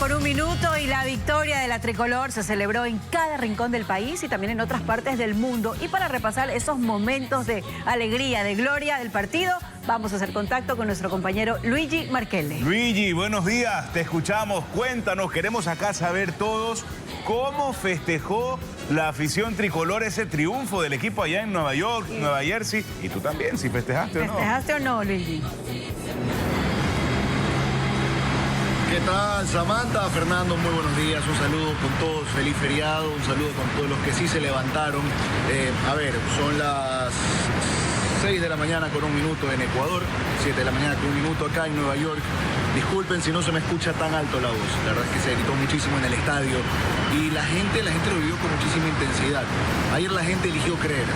con un minuto y la victoria de la tricolor se celebró en cada rincón del país y también en otras partes del mundo. Y para repasar esos momentos de alegría, de gloria del partido, vamos a hacer contacto con nuestro compañero Luigi Marchelle. Luigi, buenos días, te escuchamos, cuéntanos, queremos acá saber todos cómo festejó la afición tricolor ese triunfo del equipo allá en Nueva York, Nueva Jersey. Y tú también, si festejaste o no. ¿Festejaste o no, Luigi? ¿Qué tal, Samantha? Fernando, muy buenos días. Un saludo con todos, feliz feriado. Un saludo con todos los que sí se levantaron. Son las 6 de la mañana con un minuto en Ecuador, 7 de la mañana con un minuto acá en Nueva York. Disculpen si no se me escucha tan alto la voz. La verdad es que se gritó muchísimo en el estadio y la gente lo vivió con muchísima intensidad. Ayer la gente eligió creer,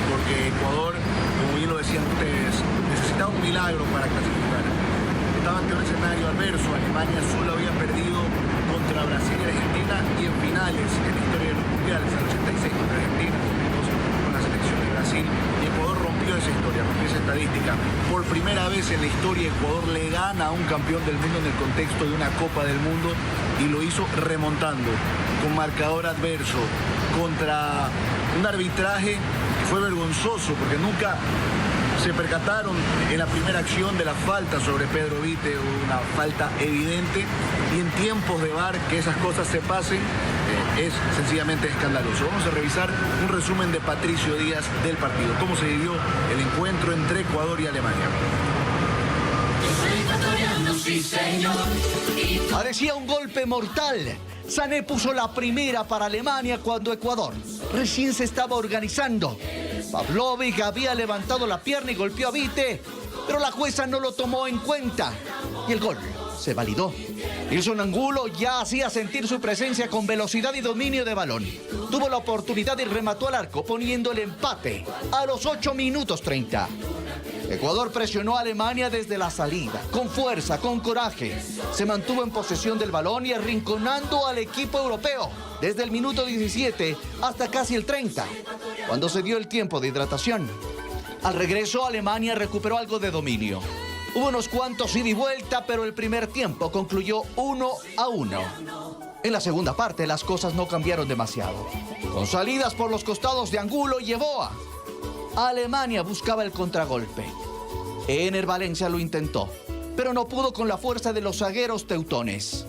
porque Ecuador, como bien lo decían ustedes, necesitaba un milagro para clasificar. Estaba ante un escenario adverso. Alemania solo había perdido contra Brasil y Argentina y en finales en la historia de los mundiales, el 86 contra Argentina, con la selección de Brasil. Y Ecuador rompió esa historia, rompió esa estadística. Por primera vez en la historia Ecuador le gana a un campeón del mundo en el contexto de una Copa del Mundo y lo hizo remontando con marcador adverso contra un arbitraje que fue vergonzoso porque nunca se percataron en la primera acción de la falta sobre Pedro Vite, una falta evidente, y en tiempos de VAR que esas cosas se pasen es sencillamente escandaloso. Vamos a revisar un resumen de Patricio Díaz del partido, cómo se vivió el encuentro entre Ecuador y Alemania. Parecía un golpe mortal. Sané puso la primera para Alemania cuando Ecuador recién se estaba organizando. Pavlovic había levantado la pierna y golpeó a Vite, pero la jueza no lo tomó en cuenta y el gol se validó. Nilson Angulo ya hacía sentir su presencia con velocidad y dominio de balón. Tuvo la oportunidad y remató al arco poniendo el empate a los 8 minutos 30. Ecuador presionó a Alemania desde la salida, con fuerza, con coraje. Se mantuvo en posesión del balón y arrinconando al equipo europeo desde el minuto 17 hasta casi el 30, cuando se dio el tiempo de hidratación. Al regreso, Alemania recuperó algo de dominio. Hubo unos cuantos ida y vuelta, pero el primer tiempo concluyó 1-1. En la segunda parte, las cosas no cambiaron demasiado. Con salidas por los costados de Angulo y Yeboah, Alemania buscaba el contragolpe. Ener Valencia lo intentó, pero no pudo con la fuerza de los zagueros teutones.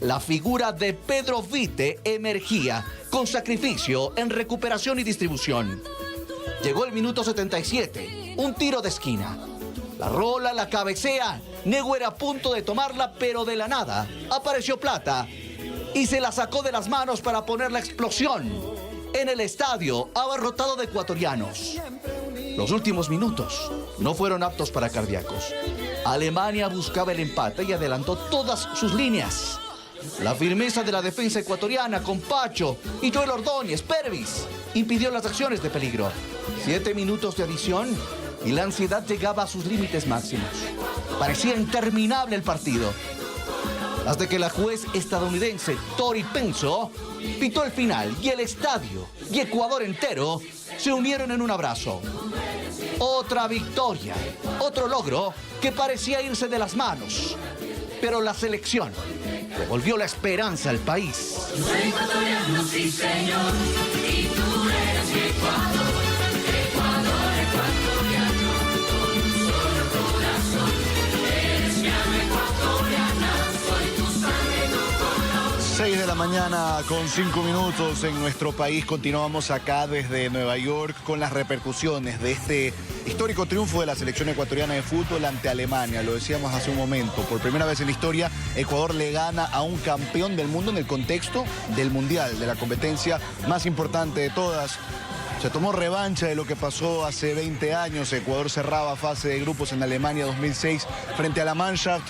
La figura de Pedro Vite emergía con sacrificio en recuperación y distribución. Llegó el minuto 77, un tiro de esquina. La rola, la cabecea. Nego era a punto de tomarla, pero de la nada apareció Plata y se la sacó de las manos para poner la explosión en el estadio abarrotado de ecuatorianos. Los últimos minutos no fueron aptos para cardíacos. Alemania buscaba el empate y adelantó todas sus líneas. La firmeza de la defensa ecuatoriana con Pacho y Joel Ordóñez, Pervis, impidió las acciones de peligro. 7 minutos de adición y la ansiedad llegaba a sus límites máximos. Parecía interminable el partido, hasta que la juez estadounidense Tori Penso pitó el final y el estadio y Ecuador entero se unieron en un abrazo. Otra victoria, otro logro que parecía irse de las manos, pero la selección devolvió la esperanza al país. Yo soy ecuatoriano, sí señor, y tú eres mi Ecuador, Ecuador ecuatoriano, con un solo corazón, eres mi alma ecuatoriana, soy tu sangre, tu color. 6 de la mañana con 5 minutos en nuestro país. Continuamos acá desde Nueva York con las repercusiones de este histórico triunfo de la selección ecuatoriana de fútbol ante Alemania. Lo decíamos hace un momento, por primera vez en la historia Ecuador le gana a un campeón del mundo en el contexto del Mundial, de la competencia más importante de todas. Se tomó revancha de lo que pasó hace 20 años. Ecuador cerraba fase de grupos en Alemania 2006 frente a la Mannschaft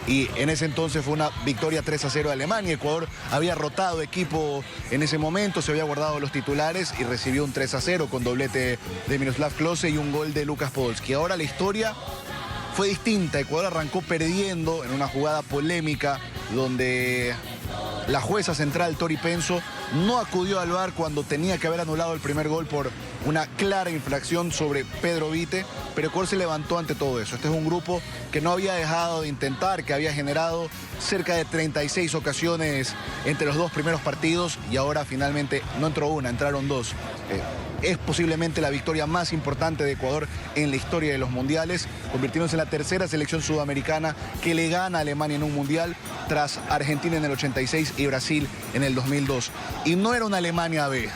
y en ese entonces fue una victoria 3-0 de Alemania. Ecuador había rotado equipo en ese momento, se había guardado los titulares y recibió un 3-0 con doblete de Miroslav Klose y un gol de Lukas Podolski. Ahora la historia fue distinta. Ecuador arrancó perdiendo en una jugada polémica donde la jueza central Tori Penso no acudió al VAR cuando tenía que haber anulado el primer gol por una clara infracción sobre Pedro Vite, pero Ecuador se levantó ante todo eso. Este es un grupo que no había dejado de intentar, que había generado cerca de 36 ocasiones entre los dos primeros partidos y ahora finalmente no entró una, entraron dos. Es posiblemente la victoria más importante de Ecuador en la historia de los mundiales, convirtiéndose en la tercera selección sudamericana que le gana a Alemania en un mundial, tras Argentina en el 86 y Brasil en el 2002. Y no era una Alemania B,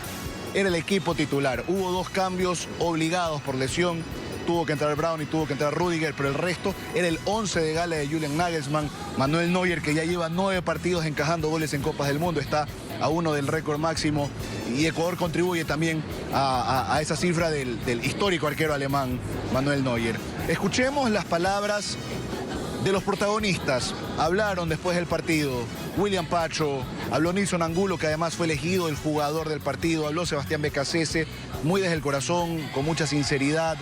era el equipo titular. Hubo dos cambios obligados por lesión. Tuvo que entrar Brown y tuvo que entrar Rüdiger, pero el resto era el 11 de gala de Julian Nagelsmann. Manuel Neuer, que ya lleva 9 partidos encajando goles en Copas del Mundo, está a 1 del récord máximo. Y Ecuador contribuye también a esa cifra del histórico arquero alemán, Manuel Neuer. Escuchemos las palabras de los protagonistas. Hablaron después del partido William Pacho, habló Nilson Angulo, que además fue elegido el jugador del partido, habló Sebastián Becasese, muy desde el corazón, con mucha sinceridad,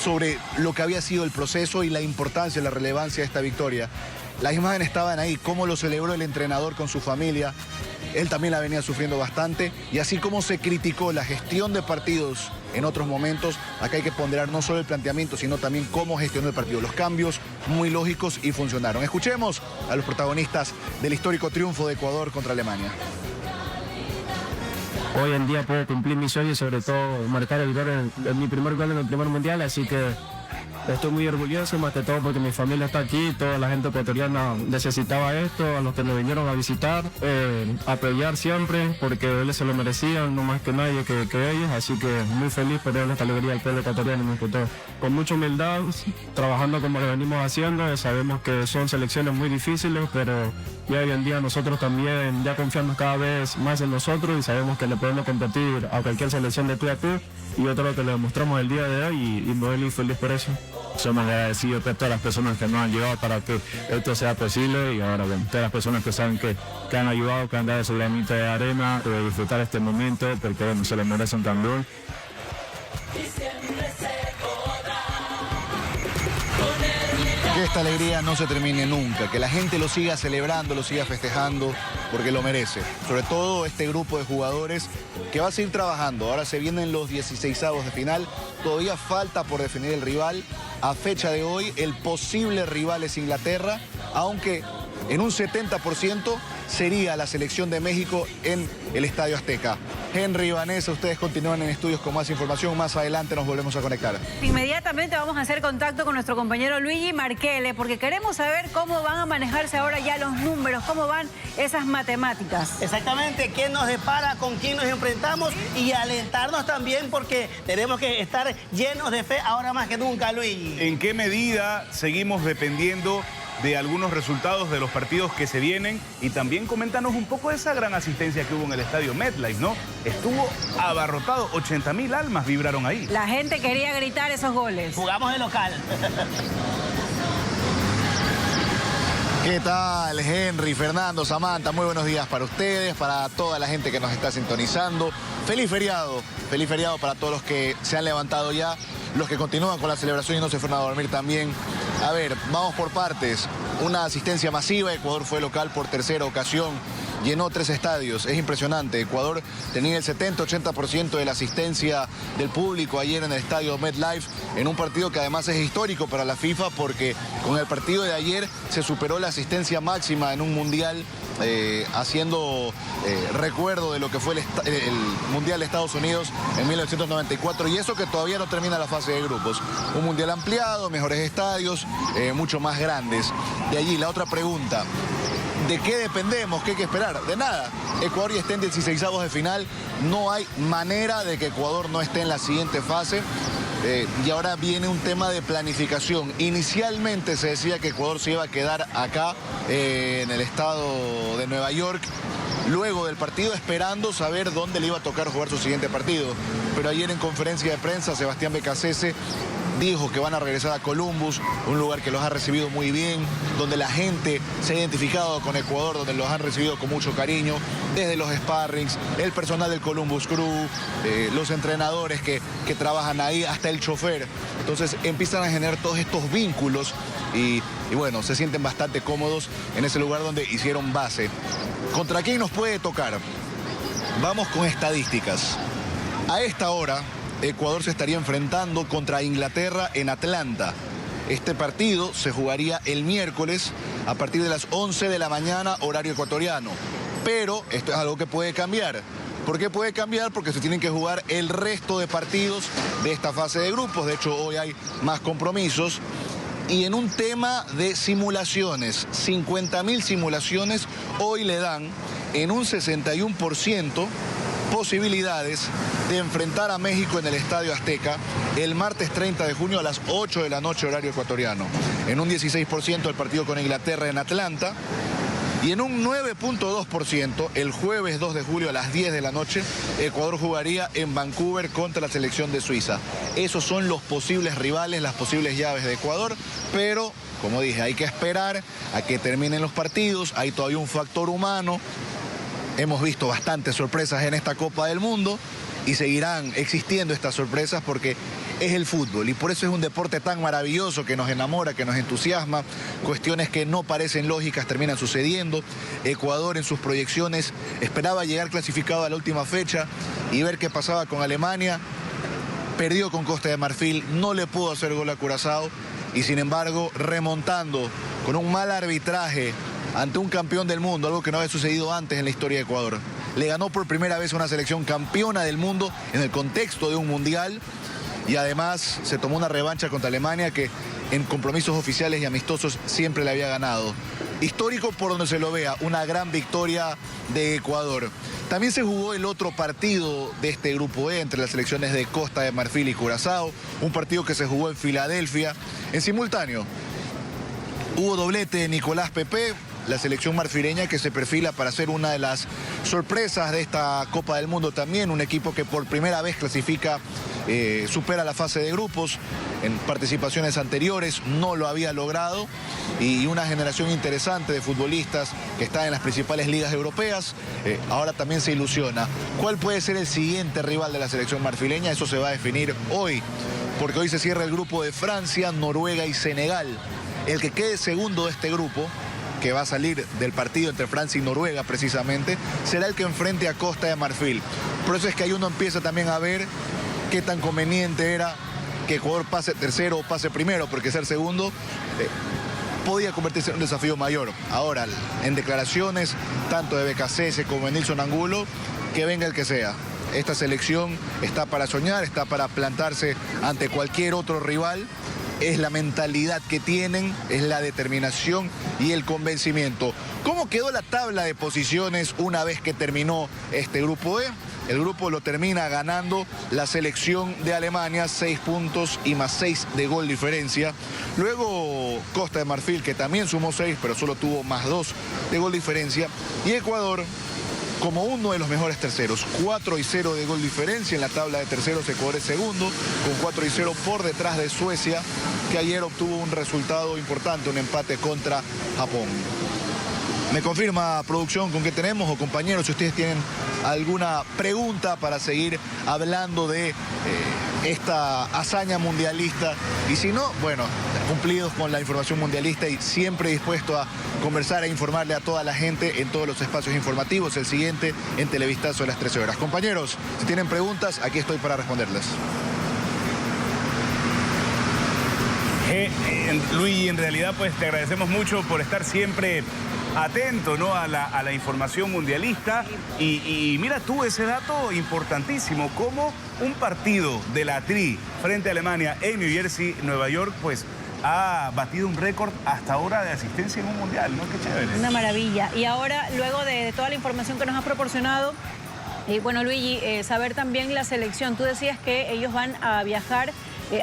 sobre lo que había sido el proceso y la importancia, la relevancia de esta victoria. Las imágenes estaban ahí, cómo lo celebró el entrenador con su familia. Él también la venía sufriendo bastante, y así como se criticó la gestión de partidos en otros momentos, acá hay que ponderar no solo el planteamiento, sino también cómo gestionó el partido. Los cambios muy lógicos y funcionaron. Escuchemos a los protagonistas del histórico triunfo de Ecuador contra Alemania. Hoy en día puedo cumplir mi sueño y sobre todo marcar el gol en mi primer gol en el primer mundial, así que estoy muy orgulloso, más que todo porque mi familia está aquí, toda la gente ecuatoriana necesitaba esto, a los que me vinieron a visitar, apoyar siempre, porque ellos se lo merecían, no más que nadie que ellos, así que muy feliz por darle esta alegría al pueblo ecuatoriano, más que todo. Con mucha humildad, trabajando como lo venimos haciendo, sabemos que son selecciones muy difíciles, pero ya hoy en día nosotros también ya confiamos cada vez más en nosotros y sabemos que le podemos competir a cualquier selección de tú a tú, y otro lo que le demostramos el día de hoy y muy feliz por eso. Somos agradecidos a todas las personas que nos han ayudado para que esto sea posible, y ahora bueno, todas las personas que saben que han ayudado, que han dado su granito de arena, de disfrutar este momento, porque bueno, se lo merecen también. Que esta alegría no se termine nunca, que la gente lo siga celebrando, lo siga festejando, porque lo merece. Sobre todo este grupo de jugadores que va a seguir trabajando. Ahora se vienen los 16avos de final, todavía falta por definir el rival. A fecha de hoy, el posible rival es Inglaterra, aunque en un 70% sería la selección de México en el Estadio Azteca. Henry y Vanessa, ustedes continúan en estudios con más información. Más adelante nos volvemos a conectar. Inmediatamente vamos a hacer contacto con nuestro compañero Luigi Marchele, porque queremos saber cómo van a manejarse ahora ya los números, cómo van esas matemáticas. Exactamente, quién nos depara, con quién nos enfrentamos y alentarnos también, porque tenemos que estar llenos de fe ahora más que nunca, Luigi. ¿En qué medida seguimos dependiendo de algunos resultados de los partidos que se vienen? Y también coméntanos un poco de esa gran asistencia que hubo en el estadio MetLife, ¿no? Estuvo abarrotado, 80.000 almas vibraron ahí. La gente quería gritar esos goles. Jugamos de local. ¿Qué tal, Henry, Fernando, Samantha? Muy buenos días para ustedes, para toda la gente que nos está sintonizando. Feliz feriado para todos los que se han levantado ya, los que continúan con la celebración y no se fueron a dormir también. A ver, vamos por partes. Una asistencia masiva, Ecuador fue local por tercera ocasión, llenó 3 estadios, es impresionante. Ecuador tenía el 70-80% de la asistencia del público ayer en el estadio MetLife, en un partido que además es histórico para la FIFA, porque con el partido de ayer se superó la asistencia máxima en un mundial, haciendo recuerdo de lo que fue el Mundial de Estados Unidos en 1994, y eso que todavía no termina la fase de grupos. Un mundial ampliado, mejores estadios, mucho más grandes. De allí la otra pregunta: ¿de qué dependemos? ¿Qué hay que esperar? De nada. Ecuador ya está en 16avos de final. No hay manera de que Ecuador no esté en la siguiente fase. Y ahora viene un tema de planificación. Inicialmente se decía que Ecuador se iba a quedar acá, en el estado de Nueva York, luego del partido, esperando saber dónde le iba a tocar jugar su siguiente partido. Pero ayer en conferencia de prensa, Sebastián Becasese dijo que van a regresar a Columbus, un lugar que los ha recibido muy bien, donde la gente se ha identificado con Ecuador, donde los han recibido con mucho cariño, desde los sparrings, el personal del Columbus Crew, los entrenadores que trabajan ahí, hasta el chofer. Entonces empiezan a generar todos estos vínculos y bueno, se sienten bastante cómodos en ese lugar donde hicieron base. ¿Contra quién nos puede tocar? Vamos con estadísticas. A esta hora, Ecuador se estaría enfrentando contra Inglaterra en Atlanta. Este partido se jugaría el miércoles a partir de las 11 de la mañana, horario ecuatoriano. Pero esto es algo que puede cambiar. ¿Por qué puede cambiar? Porque se tienen que jugar el resto de partidos de esta fase de grupos. De hecho, hoy hay más compromisos. Y en un tema de simulaciones, 50.000 simulaciones, hoy le dan en un 61% posibilidades de enfrentar a México en el Estadio Azteca el martes 30 de junio a las 8 de la noche, horario ecuatoriano. En un 16% el partido con Inglaterra en Atlanta. Y en un 9.2%, el jueves 2 de julio a las 10 de la noche, Ecuador jugaría en Vancouver contra la selección de Suiza. Esos son los posibles rivales, las posibles llaves de Ecuador, pero, como dije, hay que esperar a que terminen los partidos, hay todavía un factor humano. Hemos visto bastantes sorpresas en esta Copa del Mundo y seguirán existiendo estas sorpresas porque es el fútbol y por eso es un deporte tan maravilloso que nos enamora, que nos entusiasma. Cuestiones que no parecen lógicas terminan sucediendo. Ecuador en sus proyecciones esperaba llegar clasificado a la última fecha y ver qué pasaba con Alemania. Perdió con Costa de Marfil, no le pudo hacer gol a Curazao y sin embargo remontando con un mal arbitraje ante un campeón del mundo, algo que no había sucedido antes en la historia de Ecuador. Le ganó por primera vez a una selección campeona del mundo en el contexto de un mundial y además se tomó una revancha contra Alemania que en compromisos oficiales y amistosos siempre le había ganado. Histórico por donde se lo vea, una gran victoria de Ecuador. También se jugó el otro partido de este grupo E entre las selecciones de Costa de Marfil y Curazao, un partido que se jugó en Filadelfia en simultáneo. Hubo doblete de Nicolás Pepe, la selección marfileña que se perfila para ser una de las sorpresas de esta Copa del Mundo también, un equipo que por primera vez clasifica, supera la fase de grupos, en participaciones anteriores no lo había logrado y una generación interesante de futbolistas que está en las principales ligas europeas, ahora también se ilusiona. ¿Cuál puede ser el siguiente rival de la selección marfileña? Eso se va a definir hoy, porque hoy se cierra el grupo de Francia, Noruega y Senegal. El que quede segundo de este grupo, que va a salir del partido entre Francia y Noruega precisamente, será el que enfrente a Costa de Marfil. Por eso es que ahí uno empieza también a ver qué tan conveniente era que Ecuador pase tercero o pase primero, porque ser segundo podía convertirse en un desafío mayor. Ahora, en declaraciones tanto de BKC como de Nilson Angulo, que venga el que sea. Esta selección está para soñar, está para plantarse ante cualquier otro rival. Es la mentalidad que tienen, es la determinación y el convencimiento. ¿Cómo quedó la tabla de posiciones una vez que terminó este grupo E? El grupo lo termina ganando la selección de Alemania, 6 puntos y más 6 de gol diferencia. Luego Costa de Marfil, que también sumó 6, pero solo tuvo más 2 de gol diferencia. Y Ecuador, como uno de los mejores terceros, 4-0 de gol diferencia en la tabla de terceros. Ecuador es segundo, con 4-0 por detrás de Suecia, que ayer obtuvo un resultado importante, un empate contra Japón. ¿Me confirma, producción, con qué tenemos? O compañeros, si ustedes tienen alguna pregunta para seguir hablando de esta hazaña mundialista. Y si no, bueno, cumplidos con la información mundialista y siempre dispuesto a conversar e informarle a toda la gente en todos los espacios informativos. El siguiente en Televistazo a las 13 horas. Compañeros, si tienen preguntas, aquí estoy para responderles. Luis, en realidad pues te agradecemos mucho por estar siempre atento, ¿no?, a la información mundialista y mira tú ese dato importantísimo, como un partido de la Tri frente a Alemania en New Jersey, Nueva York, pues ha batido un récord hasta ahora de asistencia en un mundial, ¿no? Qué chévere. Una maravilla. Y ahora, luego de toda la información que nos has proporcionado, bueno, Luigi, saber también la selección. Tú decías que ellos van a viajar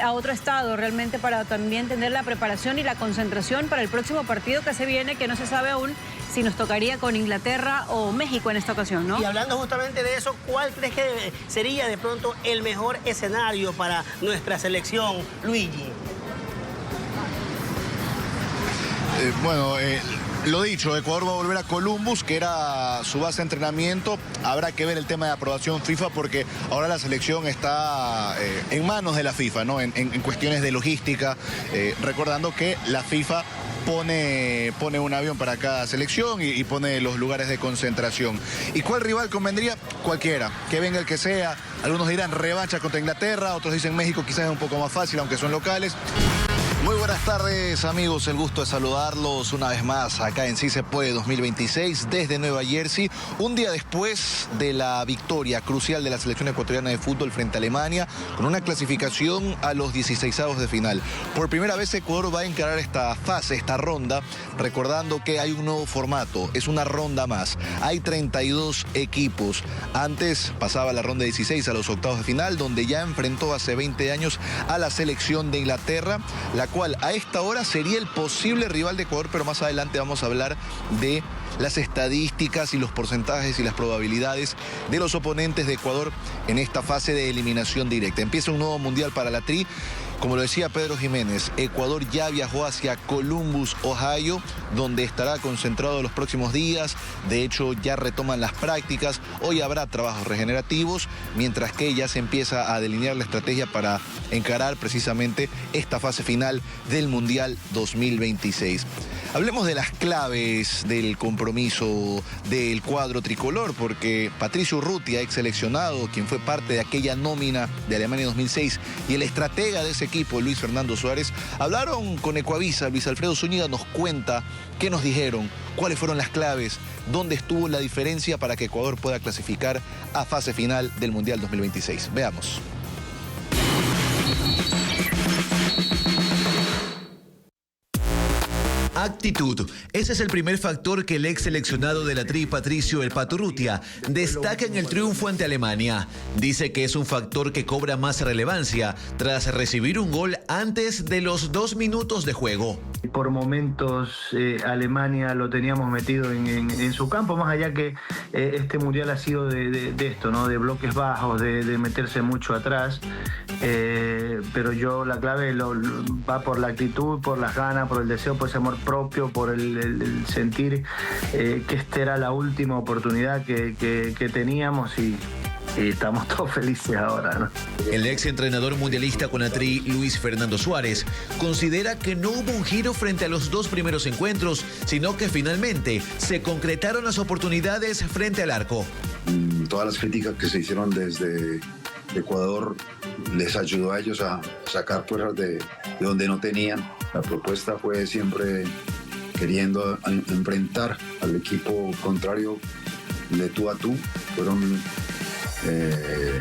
a otro estado realmente para también tener la preparación y la concentración para el próximo partido que se viene, que no se sabe aún si nos tocaría con Inglaterra o México en esta ocasión, ¿no? Y hablando justamente de eso, ¿cuál crees que sería de pronto el mejor escenario para nuestra selección, Luigi? Lo dicho, Ecuador va a volver a Columbus, que era su base de entrenamiento. Habrá que ver el tema de aprobación FIFA porque ahora la selección está en manos de la FIFA, ¿no? En cuestiones de logística, recordando que la FIFA pone un avión para cada selección y pone los lugares de concentración. ¿Y cuál rival convendría? Cualquiera, que venga el que sea. Algunos dirán revancha contra Inglaterra, otros dicen México quizás es un poco más fácil, aunque son locales. Muy buenas tardes, amigos. El gusto de saludarlos una vez más acá en Sí Se Puede 2026 desde Nueva Jersey. Un día después de la victoria crucial de la selección ecuatoriana de fútbol frente a Alemania, con una clasificación a los 16avos de final. Por primera vez Ecuador va a encarar esta fase, esta ronda, recordando que hay un nuevo formato. Es una ronda más. Hay 32 equipos. Antes pasaba la ronda 16 a los octavos de final, donde ya enfrentó hace 20 años a la selección de Inglaterra, la cual a esta hora sería el posible rival de Ecuador, pero más adelante vamos a hablar de las estadísticas y los porcentajes y las probabilidades de los oponentes de Ecuador en esta fase de eliminación directa. Empieza un nuevo mundial para la Tri. Como lo decía Pedro Jiménez, Ecuador ya viajó hacia Columbus, Ohio, donde estará concentrado los próximos días. De hecho, ya retoman las prácticas. Hoy habrá trabajos regenerativos, mientras que ya se empieza a delinear la estrategia para encarar precisamente esta fase final del Mundial 2026. Hablemos de las claves del compromiso del cuadro tricolor, porque Patricio Urrutia, ex seleccionado, quien fue parte de aquella nómina de Alemania 2006, y el estratega de ese equipo, Luis Fernando Suárez, hablaron con Ecuavisa. Luis Alfredo Zúñiga nos cuenta qué nos dijeron, cuáles fueron las claves, dónde estuvo la diferencia para que Ecuador pueda clasificar a fase final del Mundial 2026. Veamos. Actitud. Ese es el primer factor que el ex seleccionado de la Tri, Patricio El Pato Urrutia, destaca en el triunfo ante Alemania. Dice que es un factor que cobra más relevancia tras recibir un gol antes de los 2 minutos de juego. Por momentos Alemania lo teníamos metido en su campo, más allá que este mundial ha sido de esto, ¿no? De bloques bajos, de meterse mucho atrás. Pero la clave va por la actitud, por las ganas, por el deseo, por ese amor propio, por el sentir que esta era la última oportunidad que teníamos y estamos todos felices ahora, ¿no? El ex entrenador mundialista con la Tri, Luis Fernando Suárez, considera que no hubo un giro frente a los 2 primeros encuentros, sino que finalmente se concretaron las oportunidades frente al arco. Todas las críticas que se hicieron desde Ecuador les ayudó a ellos a sacar fuerzas de donde no tenían. La propuesta fue siempre queriendo enfrentar al equipo contrario de tú a tú. Fueron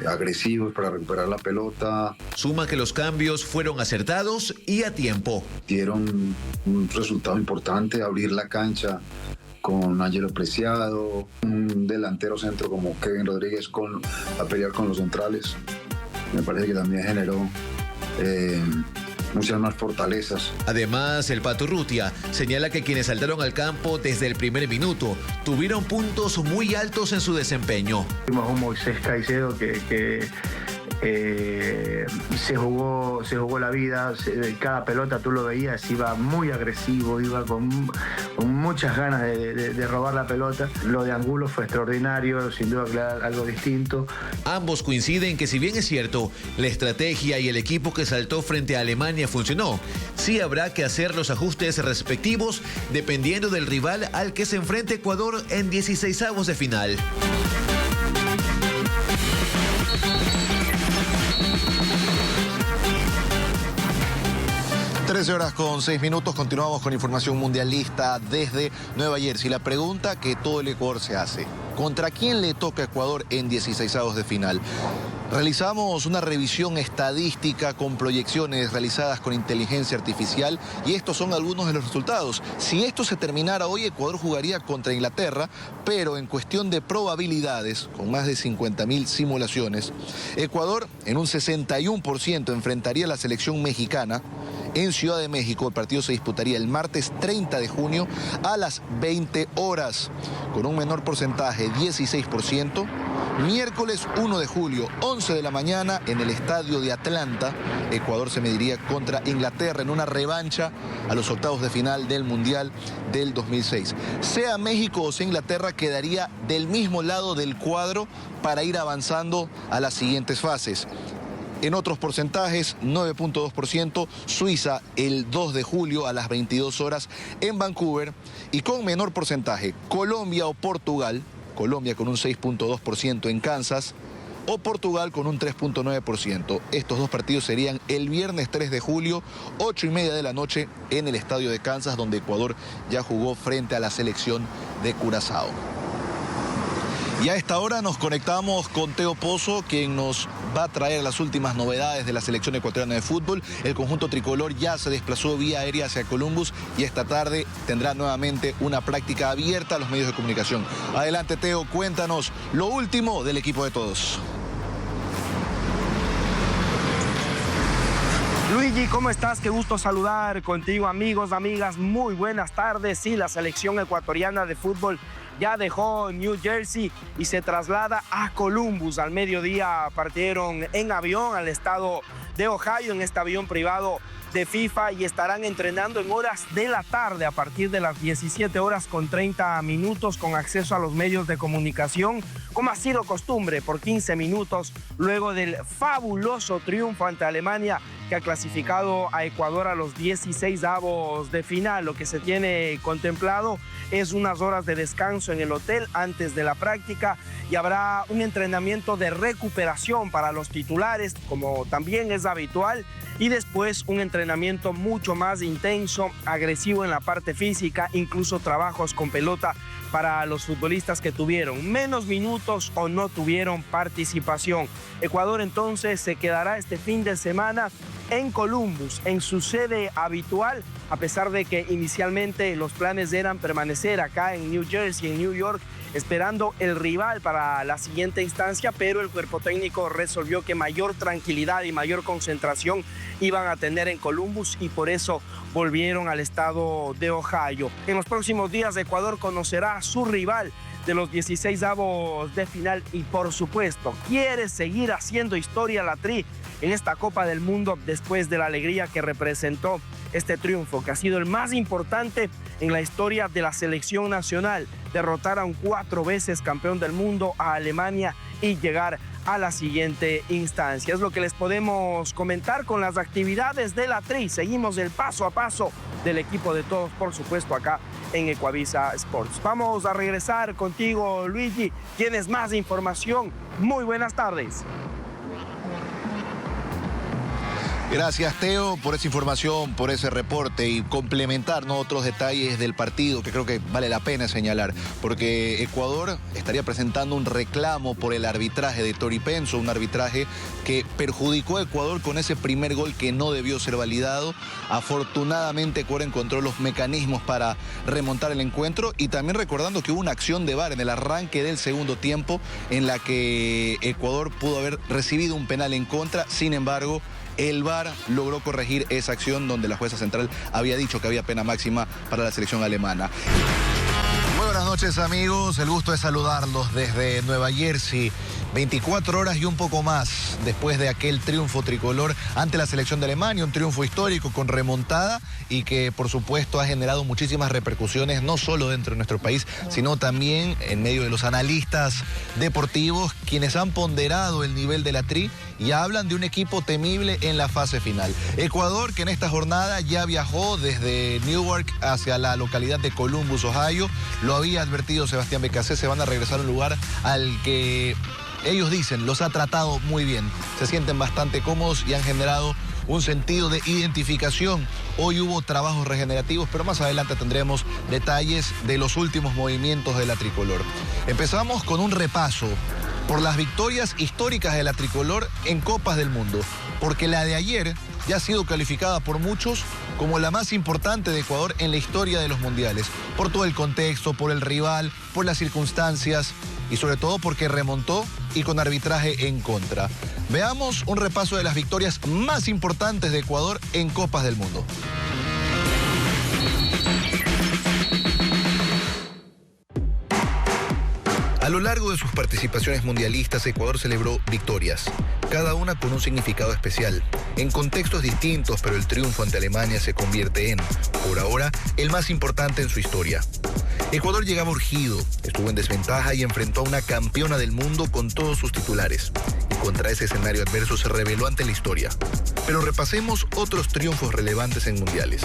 agresivos para recuperar la pelota. Suma que los cambios fueron acertados y a tiempo. Dieron un resultado importante, abrir la cancha con Ángelo Preciado, un delantero centro como Kevin Rodríguez a pelear con los centrales. Me parece que también generó muchas más fortalezas. Además, el Pato Urrutia señala que quienes saltaron al campo desde el primer minuto tuvieron puntos muy altos en su desempeño. Tuvimos un Moisés Caicedo que se jugó la vida, cada pelota tú lo veías, iba muy agresivo, iba con muchas ganas de robar la pelota. Lo de Angulo fue extraordinario, sin duda algo distinto. Ambos coinciden que si bien es cierto, la estrategia y el equipo que saltó frente a Alemania funcionó, sí habrá que hacer los ajustes respectivos dependiendo del rival al que se enfrente Ecuador en 16avos de final. 13:06. Continuamos con información mundialista desde Nueva Jersey. La pregunta que todo el Ecuador se hace: ¿contra quién le toca a Ecuador en 16avos de final? Realizamos una revisión estadística con proyecciones realizadas con inteligencia artificial y estos son algunos de los resultados. Si esto se terminara hoy, Ecuador jugaría contra Inglaterra, pero en cuestión de probabilidades, con más de 50.000 simulaciones, Ecuador en un 61% enfrentaría a la selección mexicana. En Ciudad de México el partido se disputaría el martes 30 de junio a las 20 horas, con un menor porcentaje, 16%. Miércoles 1 de julio, 11 de la mañana, en el estadio de Atlanta, Ecuador se mediría contra Inglaterra en una revancha a los octavos de final del Mundial del 2006. Sea México o sea Inglaterra, quedaría del mismo lado del cuadro para ir avanzando a las siguientes fases. En otros porcentajes, 9.2%, Suiza el 2 de julio a las 22 horas en Vancouver. Y con menor porcentaje, Colombia o Portugal, Colombia con un 6.2% en Kansas, o Portugal con un 3.9%. Estos dos partidos serían el viernes 3 de julio, 8:30 de la noche, en el estadio de Kansas, donde Ecuador ya jugó frente a la selección de Curazao. Y a esta hora nos conectamos con Teo Pozo, quien nos va a traer las últimas novedades de la selección ecuatoriana de fútbol. El conjunto tricolor ya se desplazó vía aérea hacia Columbus y esta tarde tendrá nuevamente una práctica abierta a los medios de comunicación. Adelante, Teo, cuéntanos lo último del equipo de todos. Luigi, ¿cómo estás? Qué gusto saludar contigo, amigos, amigas. Muy buenas tardes. Sí, la selección ecuatoriana de fútbol ya dejó New Jersey y se traslada a Columbus. Al mediodía partieron en avión al estado de Ohio, en este avión privado de FIFA, y estarán entrenando en horas de la tarde a partir de las 17:30 con acceso a los medios de comunicación, como ha sido costumbre, por 15 minutos luego del fabuloso triunfo ante Alemania, que ha clasificado a Ecuador a los 16avos de final. Lo que se tiene contemplado es unas horas de descanso en el hotel antes de la práctica, y habrá un entrenamiento de recuperación para los titulares, como también es habitual, y después un entrenamiento mucho más intenso, agresivo en la parte física, incluso trabajos con pelota para los futbolistas que tuvieron menos minutos o no tuvieron participación. Ecuador entonces se quedará este fin de semana en Columbus, en su sede habitual, a pesar de que inicialmente los planes eran permanecer acá en New Jersey, en New York, esperando el rival para la siguiente instancia, pero el cuerpo técnico resolvió que mayor tranquilidad y mayor concentración iban a tener en Columbus, y por eso volvieron al estado de Ohio. En los próximos días Ecuador conocerá a su rival de los 16avos de final y, por supuesto, quiere seguir haciendo historia la Tri en esta Copa del Mundo después de la alegría que representó este triunfo, que ha sido el más importante en la historia de la selección nacional. Derrotar a un 4 veces campeón del mundo, a Alemania, y llegar a la siguiente instancia. Es lo que les podemos comentar con las actividades de la Tri. Seguimos el paso a paso del equipo de todos, por supuesto, acá en Ecuavisa Sports. Vamos a regresar contigo, Luigi. ¿Tienes más información? Muy buenas tardes. Gracias, Teo, por esa información, por ese reporte, y complementar, ¿no?, otros detalles del partido que creo que vale la pena señalar, porque Ecuador estaría presentando un reclamo por el arbitraje de Tori Penso, un arbitraje que perjudicó a Ecuador con ese primer gol que no debió ser validado. Afortunadamente Ecuador encontró los mecanismos para remontar el encuentro, y también recordando que hubo una acción de VAR en el arranque del segundo tiempo en la que Ecuador pudo haber recibido un penal en contra. Sin embargo, el VAR logró corregir esa acción donde la jueza central había dicho que había pena máxima para la selección alemana. Muy buenas noches, amigos. El gusto de saludarlos desde Nueva Jersey. 24 horas y un poco más después de aquel triunfo tricolor ante la selección de Alemania, un triunfo histórico con remontada y que por supuesto ha generado muchísimas repercusiones, no solo dentro de nuestro país, sino también en medio de los analistas deportivos, quienes han ponderado el nivel de la Tri y hablan de un equipo temible en la fase final. Ecuador, que en esta jornada ya viajó desde Newark hacia la localidad de Columbus, Ohio, lo había advertido Sebastián Becasé, se van a regresar a un lugar al que ellos dicen los ha tratado muy bien. Se sienten bastante cómodos y han generado un sentido de identificación. Hoy hubo trabajos regenerativos, pero más adelante tendremos detalles de los últimos movimientos de la tricolor. Empezamos con un repaso por las victorias históricas de la tricolor en Copas del Mundo, porque la de ayer ya ha sido calificada por muchos como la más importante de Ecuador en la historia de los mundiales, por todo el contexto, por el rival, por las circunstancias y sobre todo porque remontó y con arbitraje en contra. Veamos un repaso de las victorias más importantes de Ecuador en Copas del Mundo. A lo largo de sus participaciones mundialistas, Ecuador celebró victorias, cada una con un significado especial, en contextos distintos, pero el triunfo ante Alemania se convierte en, por ahora, el más importante en su historia. Ecuador llegaba urgido, estuvo en desventaja y enfrentó a una campeona del mundo con todos sus titulares. Y contra ese escenario adverso se reveló ante la historia. Pero repasemos otros triunfos relevantes en mundiales.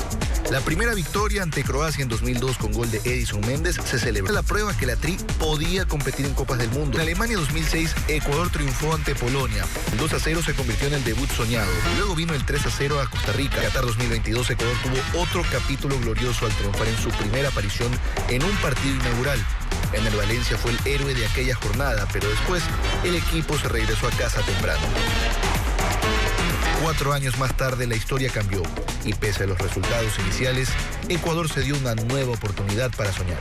La primera victoria ante Croacia en 2002 con gol de Edison Méndez se celebró la prueba que la Tri podía competir en Copas del Mundo. En Alemania 2006, Ecuador triunfó ante Polonia. El 2-0 se convirtió en el debut soñado. Luego vino el 3-0 a Costa Rica. Qatar 2022, Ecuador tuvo otro capítulo glorioso al triunfar en su primera aparición en un partido inaugural. Ener Valencia fue el héroe de aquella jornada, pero después el equipo se regresó a casa temprano. 4 años más tarde la historia cambió y pese a los resultados iniciales, Ecuador se dio una nueva oportunidad para soñar.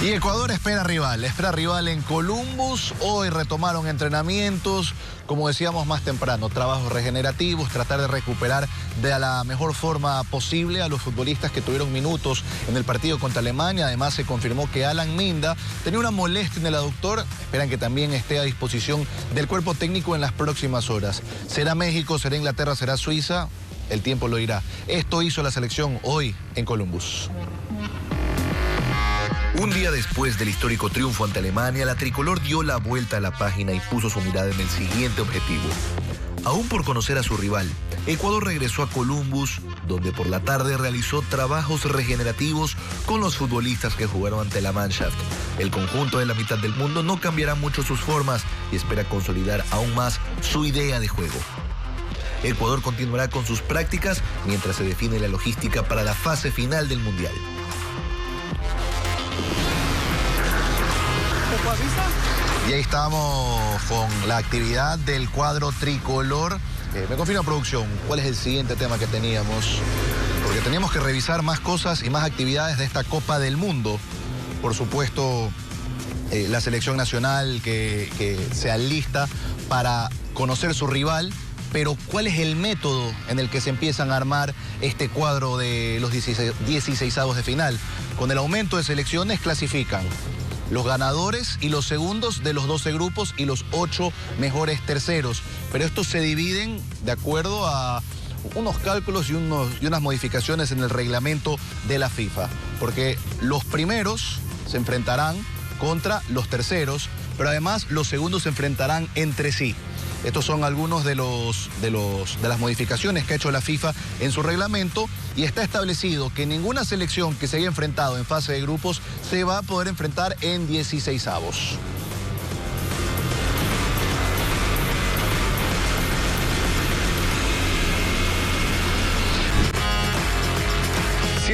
Y Ecuador espera rival en Columbus. Hoy retomaron entrenamientos, como decíamos más temprano, trabajos regenerativos, tratar de recuperar de la mejor forma posible a los futbolistas que tuvieron minutos en el partido contra Alemania. Además se confirmó que Alan Minda tenía una molestia en el aductor. Esperan que también esté a disposición del cuerpo técnico en las próximas horas. Será México, será Inglaterra, será Suiza. El tiempo lo dirá. Esto hizo la selección hoy en Columbus. Un día después del histórico triunfo ante Alemania, la tricolor dio la vuelta a la página y puso su mirada en el siguiente objetivo. Aún por conocer a su rival, Ecuador regresó a Columbus, donde por la tarde realizó trabajos regenerativos con los futbolistas que jugaron ante la Mannschaft. El conjunto de la mitad del mundo no cambiará mucho sus formas y espera consolidar aún más su idea de juego. Ecuador continuará con sus prácticas mientras se define la logística para la fase final del Mundial. Y ahí estamos con la actividad del cuadro tricolor. Me confirma producción, ¿cuál es el siguiente tema que teníamos? Porque teníamos que revisar más cosas y más actividades de esta Copa del Mundo. Por supuesto, la selección nacional que se alista para conocer su rival. Pero ¿cuál es el método en el que se empiezan a armar este cuadro de los 16avos de final? Con el aumento de selecciones clasifican los ganadores y los segundos de los 12 grupos y los 8 mejores terceros. Pero estos se dividen de acuerdo a unos cálculos y unas modificaciones en el reglamento de la FIFA. Porque los primeros se enfrentarán contra los terceros, pero además los segundos se enfrentarán entre sí. Estos son algunos de las modificaciones que ha hecho la FIFA en su reglamento y está establecido que ninguna selección que se haya enfrentado en fase de grupos se va a poder enfrentar en 16avos.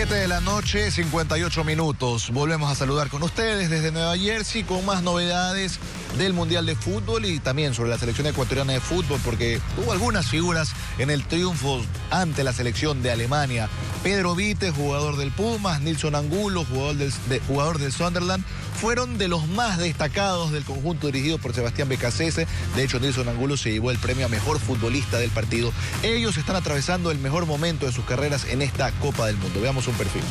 De la noche, 58 minutos. Volvemos a saludar con ustedes desde Nueva Jersey con más novedades del Mundial de Fútbol y también sobre la selección ecuatoriana de fútbol, porque hubo algunas figuras en el triunfo ante la selección de Alemania. Pedro Vite, jugador del Pumas, Nilson Angulo, jugador del Sunderland, fueron de los más destacados del conjunto dirigido por Sebastián Becasese. De hecho, Nilson Angulo se llevó el premio a mejor futbolista del partido. Ellos están atravesando el mejor momento de sus carreras en esta Copa del Mundo. Veamos un perfil.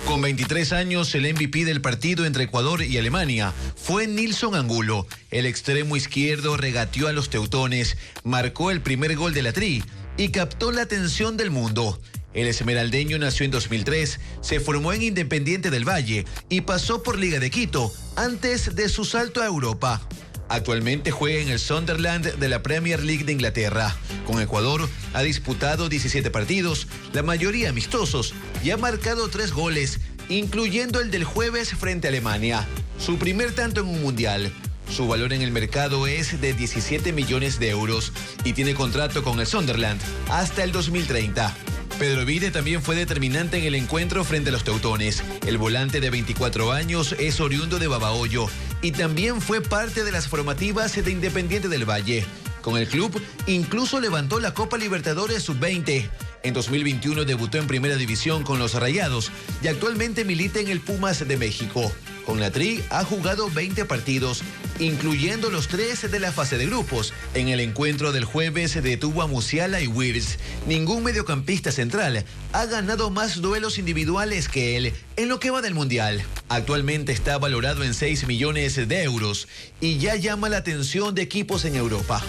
Con 23 años, el MVP del partido entre Ecuador y Alemania fue Nilson Angulo. El extremo izquierdo regateó a los teutones, marcó el primer gol de la Tri y captó la atención del mundo. El esmeraldeño nació en 2003, se formó en Independiente del Valle y pasó por Liga de Quito antes de su salto a Europa. Actualmente juega en el Sunderland de la Premier League de Inglaterra. Con Ecuador ha disputado 17 partidos, la mayoría amistosos, y ha marcado 3 goles, incluyendo el del jueves frente a Alemania. Su primer tanto en un mundial. Su valor en el mercado es de 17 millones de euros y tiene contrato con el Sunderland hasta el 2030. Pedro Vite también fue determinante en el encuentro frente a los teutones. El volante de 24 años es oriundo de Babahoyo y también fue parte de las formativas de Independiente del Valle. Con el club incluso levantó la Copa Libertadores Sub-20. En 2021 debutó en Primera División con los Rayados y actualmente milita en el Pumas de México. Con la Tri ha jugado 20 partidos, incluyendo los 3 de la fase de grupos. En el encuentro del jueves detuvo a Musiala y Wirtz. Ningún mediocampista central ha ganado más duelos individuales que él en lo que va del Mundial. Actualmente está valorado en 6 millones de euros y ya llama la atención de equipos en Europa.